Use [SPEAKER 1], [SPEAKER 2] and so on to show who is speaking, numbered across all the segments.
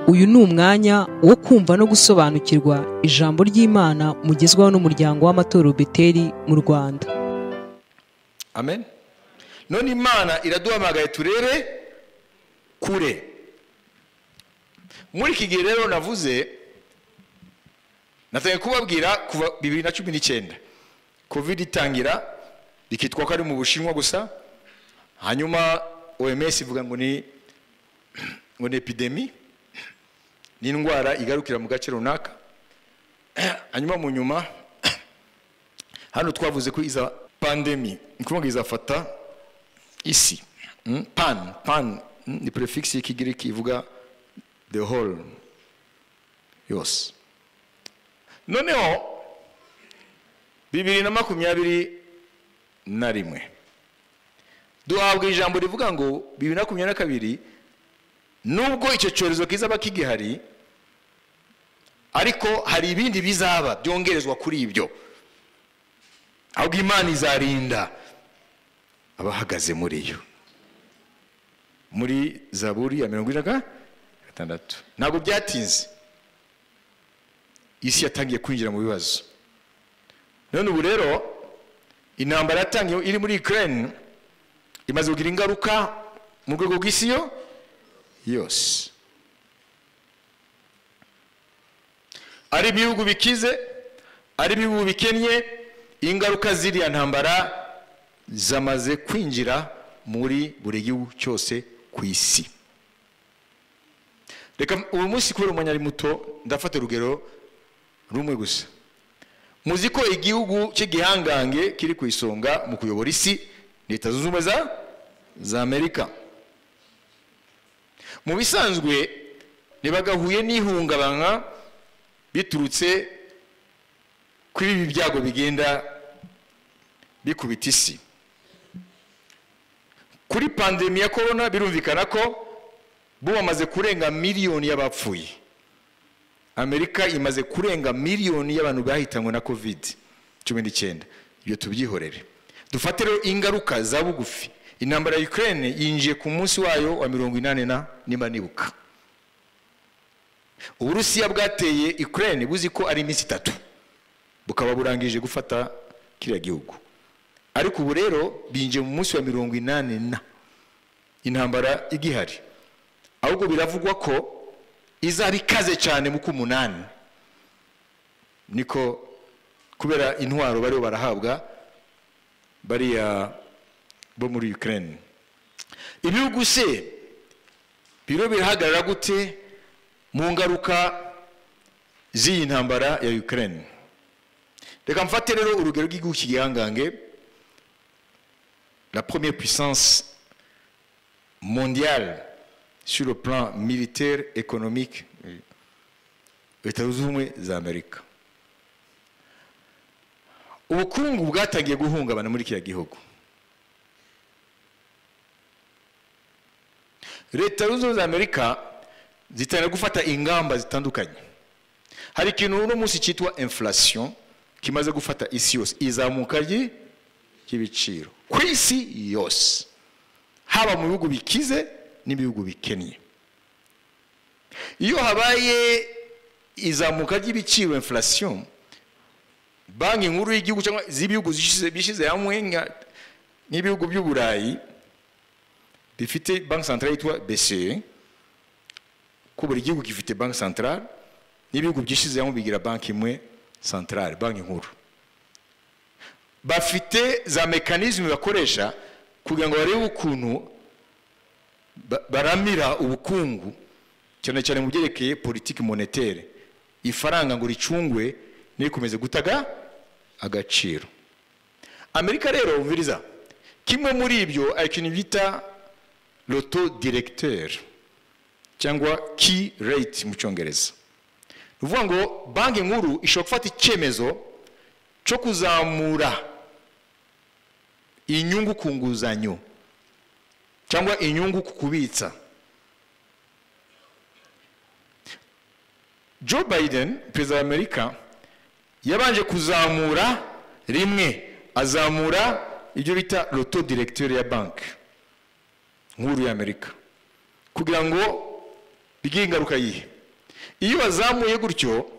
[SPEAKER 1] Uyu ni umwanya wo kumva no gusobanukirwa ijambo ry'Imana mugezwaho n'umuryango w'amatorero Beteli mu Rwanda.
[SPEAKER 2] Amen. None Imana iraduhamagaye turere kure. Muri iki gihe rero navuze natangiye kubabwira kuva 2019 Covid itangira bikitwa ko ari mu Bushinwa gusa, hanyuma OMS ivuga ngo ni epidemi, ni indwara igarukira mu gace runaka. Hanyuma mu nyuma hano twavuze ko iza pandemi, nikuvuga izafata isi. Pan ni prefix y'ikigiriki ivuga the whole yose. Noneho 2021 duhabwa ijambo rivuga ngo 2022 nubwo icyo cyorezo kizaba kigihari, ariko hari ibindi bizaba byongerezwa kuri ibyo. Ahubwo Imana izarinda abahagaze muri yo. Muri Zaburi ya 46 ntabwo byatinze isi yatangiye kwinjira mu bibazo. None ubu rero intambara yatangiye iri muri Ukraine imaze kugira ingaruka mu rwego rw'isi yose. Ari ibihugu bikize, ari ibihugu bikennye, ingaruka ziriya ntambara zamaze kwinjira muri buri gihugu cyose ku isi. Reka ubu munsi kubera umwanya ari muto ndafata urugero rumwe gusa. Muzi ko igihugu cy'igihangange kiri ku isonga mu kuyobora isi Leta Zunze Ubumwe za Amerika. Mu bisanzwe nibagahuye n'ihungabana biturutse kuri ibi byago bigenda bikubita isi. Kuri pandemi ya corona birumvikana ko bo bamaze kurenga miliyoni y'abapfuye. Amerika imaze kurenga miliyoni y'abantu bahitanywe na COVID-19. Iyo tubyihorere. Dufate rero ingaruka za bugufi. Intambara ya Ukraine yinjiye ku munsi wayo wa 80 nimba nibuka. Uburusiya bwateye Ukraine buzi ko ari iminsi 3 bukaba burangije gufata kiriya gihugu. Ariko ubu rero binjiye mu munsi wa 80 intambara igihari. Ahubwo biravugwa ko izaba ikaze cyane mu kumunani. Niko kubera intwaro bari barahabwa bariya bo muri Ukraine. Ibihugu se biro birahagarara gute mu ngaruka z'iyi ntambara ya Ukraine? Reka mfate rero urugero rw'igihugu cy'igihangange, la première puissance mondiale sur le plan militaire, économique, Leta Zunze Ubumwe za Amerika. Ubukungu bwatangiye guhungabana muri kiriya gihugu. Leta Zunze Ubumwe za Amerika zitangira gufata ingamba zitandukanye. Hari ikintu uno munsi cyitwa inflation kimaze gufata isi yose, izamuka ry'ibiciro ku isi yose, haba mu bihugu bikize n'ibihugu bikennye. Iyo habaye izamuka ry'ibiciro inflation, banki nkuru y'igihugu cyangwa z'ibihugu bishize hamwe n'ibihugu by'Uburayi bifite banki centrale yitwa BCE, ko buri gihugu gifite banki centrale, n'ibihugu byishize hamwe bigira banki imwe centrale, banki nkuru. Bafite za mekanisme bakoresha kugira ngo barebe ukuntu baramira ubukungu, cyane cyane mu byerekeye politique monétaire, ifaranga ngo ricungwe n'ikomeze gutaga agaciro. Amerika rero umviriza, kimwe muri ibyo ari ikintu bita l'auto directeur cyangwa key rate mu Cyongereza. Uvuga ngo banki nkuru ishobora gufata icyemezo cyo kuzamura inyungu ku nguzanyo cyangwa inyungu ku kubitsa. Joe Biden, perezida wa Amerika, yabanje kuzamura rimwe, azamura ibyo bita l'auto directeur ya banki nkuru ya Amerika kugira ngo bigire ingaruka yihe. iyo bazamuye gutyo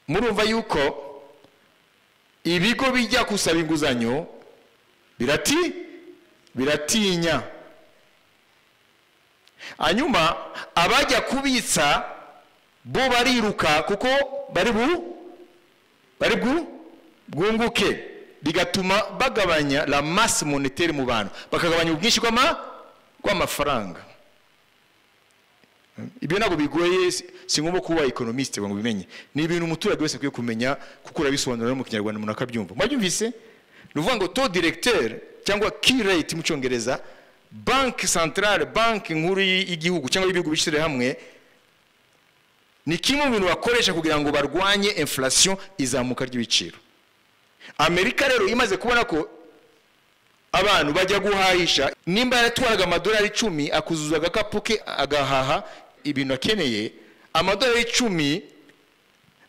[SPEAKER 2] murumva yuko ibigo bijya kusaba inguzanyo biratinya. Hanyuma abajya kubitsa bo bariruka kuko bari bwunguke, bigatuma bagabanya la masse monétaire mu bantu, bakagabanya ubwinshi bw'amafaranga. Ibyo ntabwo bigoye, si ngombwa kuba economiste ngo bimenye. Ni ibintu umuturage wese akwiye kumenya kuko urabisobanura mu Kinyarwanda umuntu akabyumva. Mwabyumvise? Nuvuga ngo taux directeur cyangwa key rate mu Cyongereza, banki centrale, banki nkuru y'igihugu cyangwa ibihugu bishyire hamwe, ni kimwe mu bintu bakoresha kugira ngo barwanye inflation, izamuka ry'ibiciro. Amerika rero imaze kubona ko abantu bajya guhahisha, nimba yatwaraga amadolari 10 akuzuza agakapu ke agahaha ibintu akeneye, amadolari 10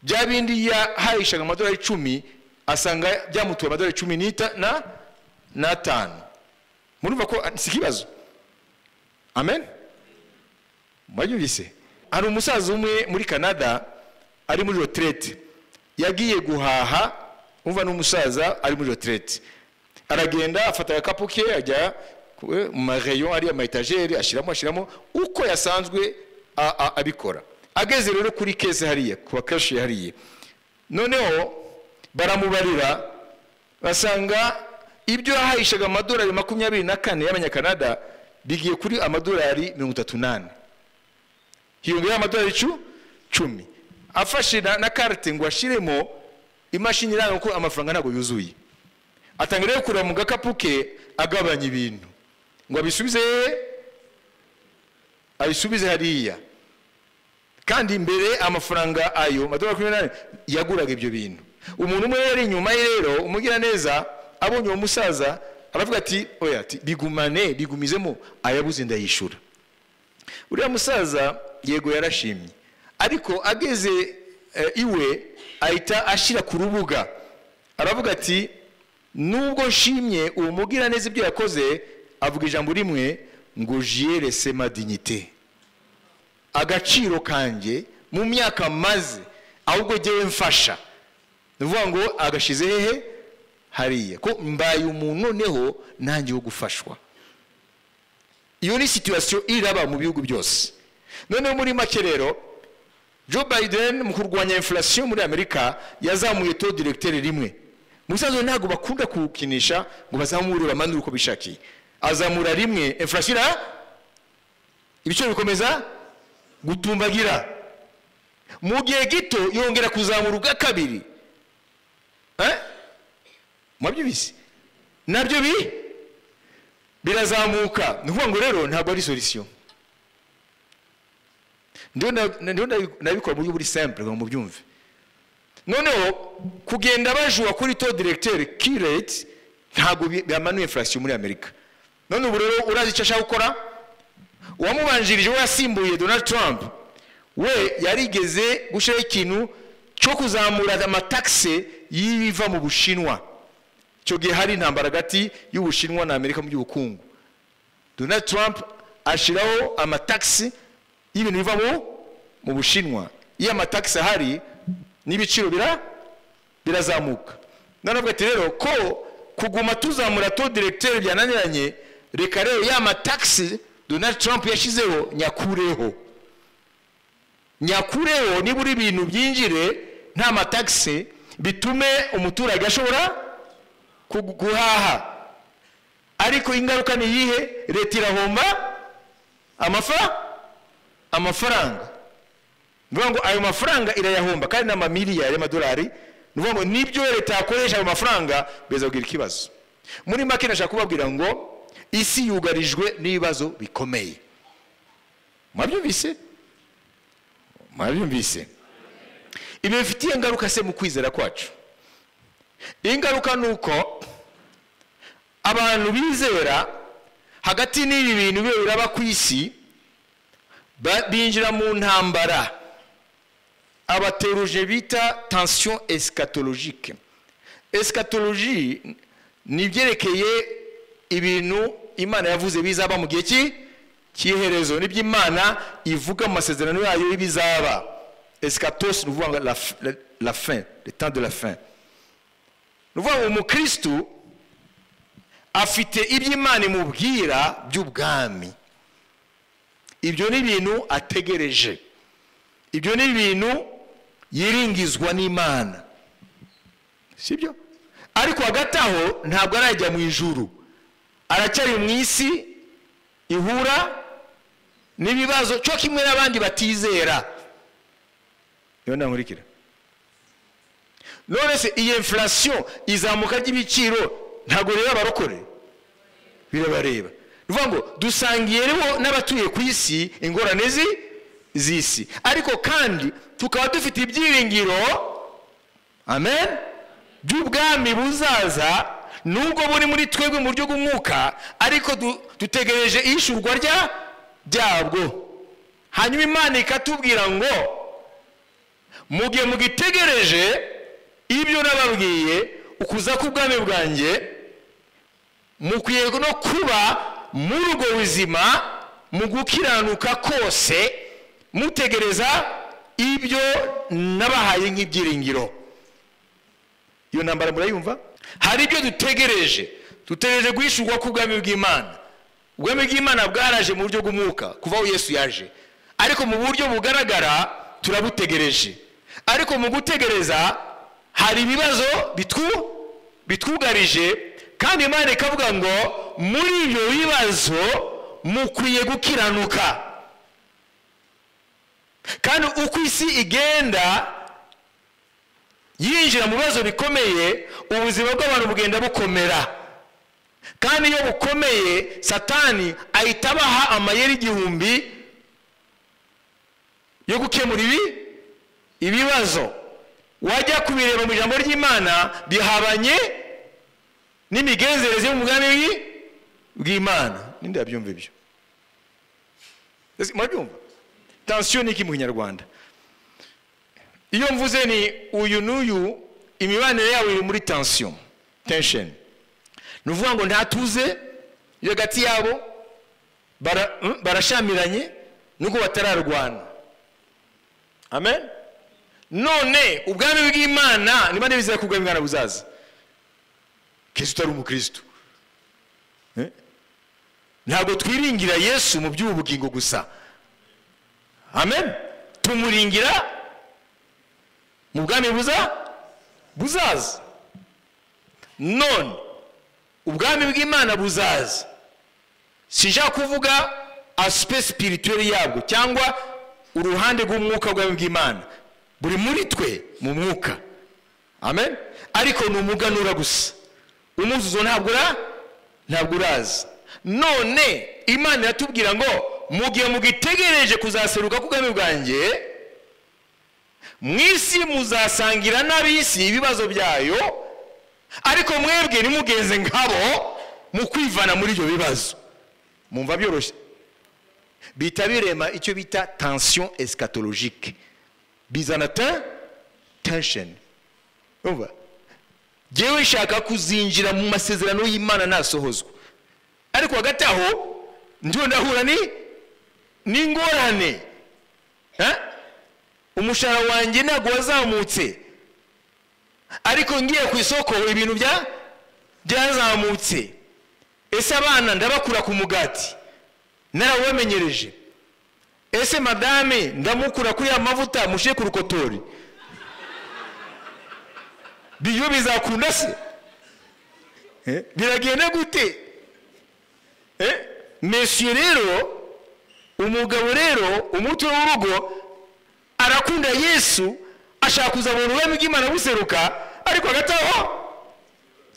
[SPEAKER 2] bya bindi yahahishaga amadolari 10 asanga byamutuye amadolari 15. Murumva ko si kibazo. Amen. Mwajumvise? Hari umusaza umwe muri Canada ari muri retraite, yagiye guhaha. Umva n'umusaza ari muri retraite, aragenda afata agakapu ke ajya mu magayon ari ama etagere, ashiramo uko yasanzwe abikora. Ageze rero kuri kese hariye, kuba kashi hariye, noneho baramubarira basanga ibyo yahahishaga amadolari 24 y'abanyakanada bigiye kuri amadolari 38. Hiyongera amadolari 10. Afashe na carte ngo ashiremo imashini iranga ko amafaranga ntago yuzuye. Atangira kurira mu gakapu ke agabanya ibintu ngo abisubize hariya, kandi imbere amafaranga ayo madolari 28 yaguraga ibyo bintu. Umuntu umwe yari inyuma ye rero umugira neza, abonye uwo musaza aravuga ati oya, ati bigumizemo, ayabuze ndayishura. Uriya musaza yego yarashimye, ariko ageze iwe ahita ashira ku rubuga, aravuga ati nubwo nshimye uwo mugira neza ibyo yakoze, avuga ijambo rimwe ngo j'ai laissé ma dignité, agaciro kanje mu myaka maze ahubwo jyewe mfasha. Nuvuga ngo agashize hehe hariye ko mbaye umuntu noneho nanjye wo gufashwa. Iyo ni situation iraba mu bihugu byose. Noneho muri make rero Joe Biden mu kurwanya inflation muri Amerika yazamuye taux directeur rimwe. Musazo ntago bakunda kukinisha ngo bazamure bamanura uko bishakiye. Azamura rimwe, inflation ibiciro bikomeza gutumbagira. Mu gihe gito yongera kuzamura uga kabiri. Mwabyibise? Nabyo birazamuka. Nuvuga ngo rero ntabwo ari solution. Ndio nabikora mu buryo buri simple ngo mubyumve. Noneho kugenda bajua kuri taux directeur key rate ntabwo byamanuye inflation muri Amerika. None ubu rero urazi icyo ashaka gukora, uwamubanjirije we yasimbuye Donald Trump, we yarigeze gushira ikintu cyo kuzamura amataxe yiva mu Bushinwa. Cyo gihe hari intambara hagati y'Ubushinwa na Amerika mu by'ubukungu. Donald Trump ashiraho amataxe y'ibintu biva mu Bushinwa. Iyo amataxe hari n'ibiciro birazamuka. Nanavuga ati rero ko kuguma tuzamura taux directeur byananiranye, reka rero ya amataxe Donald Trump yashizeho nyakureho niburi ibintu byinjire nta mataxe, bitume umuturage ashobora guhaha. Ariko ingaruka ni yihe? Leta irahomba amafaranga. Nuvuga ngo ayo mafaranga irayahomba kandi n'amamiliyari y'amadolari. Nuvuga ngo nibyo leta yakoresha ayo mafaranga bezagira ikibazo. Muri make nashaka kubabwira ngo isi yugarijwe n'ibibazo bikomeye. Mwabyumvise? Ibi bifitiye ingaruka se mu kwizera kwacu. Ingaruka nuko abantu bizera hagati n'ibi bintu biraba ku isi binjira mu ntambara abateologie bita tension eschatologique. Eschatologie ni byerekeye ibintu Imana yavuze bizaba mu gihe cy'iherezo, nibyo Imana ivuga mu masezerano yayo y'ibizaba. eschatos ni ukuvuga la fin, le temps de la fin. Ni ukuvuga ngo umukristu afite ibyo Imana imubwira by'ubwami. Ibyo ni ibintu ategereje, ibyo ni ibintu yiringizwa n'Imana, sibyo? Ariko hagati aho ntabwo arajya mu ijuru, aracyari mu isi ihura n'ibibazo cyo kimwe n'abandi batizera. Yo ndankurikira. None se iyi inflation izamuka ry'ibiciro ntabwo rero abarokore birabareba. Nuvuga ngo dusangiye rero n'abatuye ku isi ingorane z'isi, ariko kandi tukaba dufite ibyiringiro, amen, by'ubwami buzaza, nubwo buri muri twebwe mu buryo bw'umwuka, ariko dutegereje ishurwa ryabwo. Hanyuma Imana ikatubwira ngo mugiye mugitegereje ibyo nababwiye ukuza k'ubwami bwanjye, mukwiye no kuba muri ubwo buzima mu gukiranuka kose, mutegereza ibyo nabahaye nk'ibyiringiro. Iyo ntambara murayumva? Hari ibyo dutegereje guhishurwa k'ubwami bw'Imana. Ubwami bw'Imana bwaraje mu buryo bw'umwuka kuva aho Yesu yaje, ariko mu buryo bugaragara turabutegereje. Ariko mu gutegereza hari ibibazo bitwugarije, kandi Imana ikavuga ngo muri ibyo bibazo mukwiye gukiranuka. Kandi uko isi igenda yinjira mu bibazo bikomeye, ubuzima bw'abantu bugenda bukomera, kandi iyo bukomeye Satani ahita abaha amayeri 1000 yo gukemura ibibazo. Wajya kubireba mu ijambo ry'Imana bihabanye n'imigenzereze y'ubwami bw'Imana. Ninde yabyumva ibyo? Murabyumva? Tension ni iki mu Kinyarwanda? Iyo mvuze ni uyu n'uyu, imibanire yawe iri muri tension. Nuvuga ngo ntatuze hagati yabo, barashamiranye nuko batararwana. Amen. None ubwami bw'Imana niba nebizera kubwami bw'Imana buzaza, Kristo utari umukristo, ntabwo twiringira Yesu mu by'ubugingo gusa. Amen. Tumuringira mu bwami buzaza. None ubwami bw'Imana buzaza, sinshaka kuvuga aspect spirituel yabwo cyangwa uruhande rw'umwuka bw'ubwami bw'Imana, buri muri twe mu mwuka. Amen. Ariko ni umuganura gusa, umuzuzo ntabwo uraza. None Imana yatubwira ngo mugiye mugitegereje kuzaseruka k'ubwami bwanjye, mwisi muzasangira n'abisi ibibazo byayo, ariko mwebwe nimugenze ngabo mu kwivana muri ibyo bibazo. Mumva byoroshye? Bita birema icyo bita tension eschatologique, bizana tension. Umva, jewe nshaka kuzinjira mu masezerano y'Imana nasohozwa, ariko hagati aho ndiho ndahura n'ingorane. Umushahara wanjye ntabwo wazamutse, ariko ngiye ku isoko ibintu byazamutse. Ese abana ndabakura ku mugati narawamenyereje? Ese madame ndamukura kuri ya mavuta mushe ku rukotori? Biyo bizakunda se? Biragenda gute? Monsieur rero, umugabo rero, umutwe w'urugo arakunda Yesu, ashaka kuzabona ubwami bw'Imana buseruka, ariko hagati aho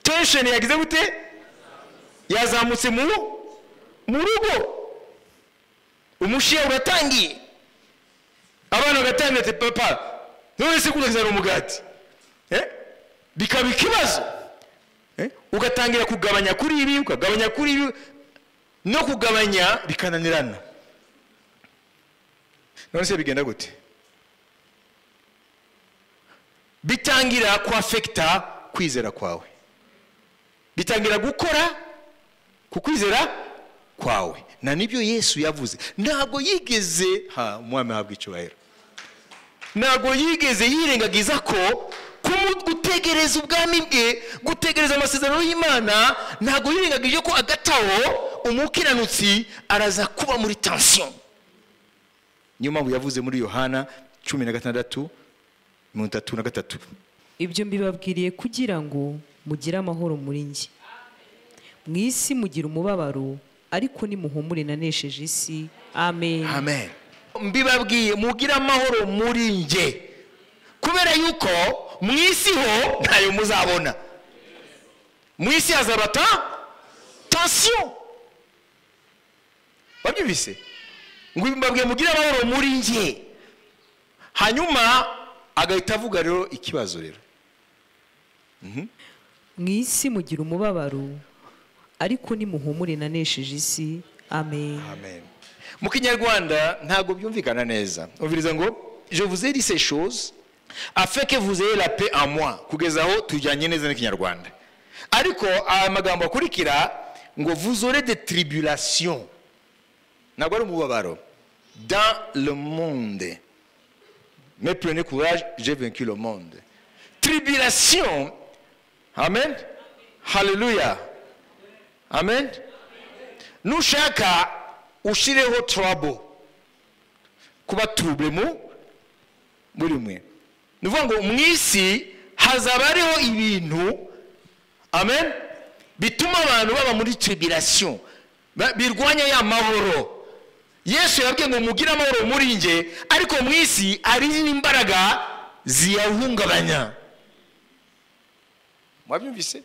[SPEAKER 2] tension yagize gute? Yazamutse mu rugo. Umushiya uratangiye, abana bagatangira ati papa none se kuzana umugati, bikaba ikibazo. Ugatangira kugabanya kuri ibi, ukagabanya kuri ibi, no kugabanya bikananirana. None se bigenda gute? Bitangira ku affecta kwizera kwawe, bitangira gukora ku kwizera kwawe. Na nibyo Yesu yavuze, ntabwo yigeze umwami habwa icyubahiro. ntabwo yigeze yirengagiza ko gutegereza ubwami bwe, gutegereza amasezerano y'Imana, ntabwo yirengagije ko agataho umukiranutsi araza kuba muri tension. Niyo mpamvu yavuze muri Yohana 16:33,
[SPEAKER 1] ibyo mbibabwiriye kugira ngo mugire amahoro muri njye. Mu isi mugira umubabaro, ariko nimuhumure nanesheje isi. Amen.
[SPEAKER 2] Amen. Mbibabwiye mugire amahoro muri njye, kubera yuko mu isi ho ntayo muzabona. Mu isi hazabata tension. Babyumvise? Ngo mbabwiye mugire amahoro muri njye. Hanyuma agahita avuga rero ikibazo rero.
[SPEAKER 1] Mu isi mugira umubabaro, ariko nimuhumure nanesheje isi. Amen.
[SPEAKER 2] Amen. Mu Kinyarwanda ntabwo byumvikana neza. Umviriza ngo je vous ai dit ces choses afin que vous ayez la paix en moi. Kugeza aho tujyanye neza n'Ikinyarwanda. Ariko amagambo akurikira ngo vous aurez des tribulations. Ntabwo ari umubabaro. Dans le monde. Mais prenez courage, j'ai vaincu le monde. Tribulation. Amen. Hallelujah. Amen. Nushaka ushireho trouble. Kuba trouble muri mwe. Nuvuga ngo mu isi hazaba hariho ibintu, amen, bituma abantu baba muri tribulation, birwanya ya mahoro. Yesu yabwiye ngo mugire amahoro muri nje, ariko mu isi ari n'imbaraga ziyahungabanya. Mwabyumvise?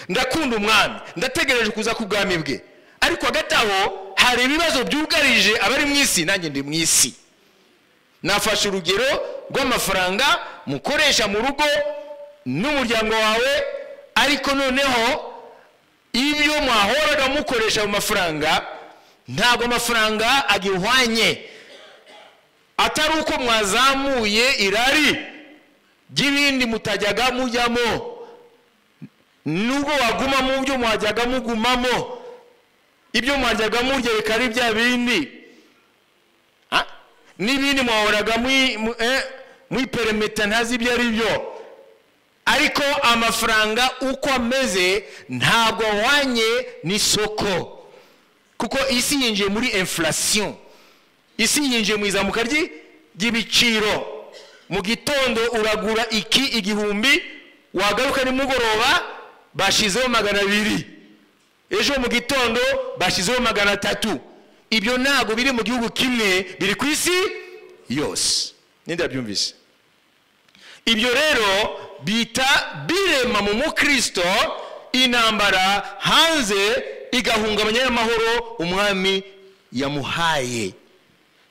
[SPEAKER 2] Ndakunda umwami, ndategereje kuza ku bwami bwe, ariko agataho hari ibibazo byugarije abari mu isi. Nanjye ndi mu isi. Nafashe urugero rw'amafaranga mukoresha mu rugo n'umuryango wawe, ariko noneho ibyo mwahoraga mukoresha mu mafaranga ntabwo amafaranga agihwanye. Atari uko mwazamuye irari ry'ibindi mutajyaga mujyamo, nubwo waguma mu byo mwajyaga mugumamo, ibyo mwajyaga murya bikari bya bindi, n'ibindi mwahoraga mwiperemeta ntazi ibyo ari byo. Ariko amafaranga uko ameze ntabwo ahwanye n'isoko, kuko isi yinjiye muri inflation. Isi yinjiye mu izamuka ry'ibiciro. Mu gitondo uragura iki igihumbi, wagaruka nimugoroba bashizeho 200. Ejo mu gitondo bashizeho 300. Ibyo ntabwo biri mu gihugu kimwe, biri ku isi yose. Ninde yabyumvise? Ibyo rero bita birema mu mukristo intambara hanze igahungabanya y'amahoro umwami yamuhaye.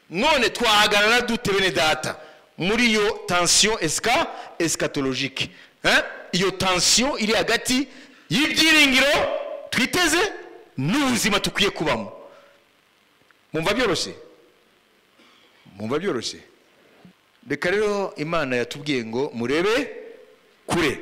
[SPEAKER 2] None twahagarara dute bene data muri iyo tension eschatologique? Iyo tension iri hagati y'ibyiringiro twiteze n'ubuzima tukwiye kubamo. Mumva byoroshye? Reka rero Imana yatubwiye ngo murebe kure.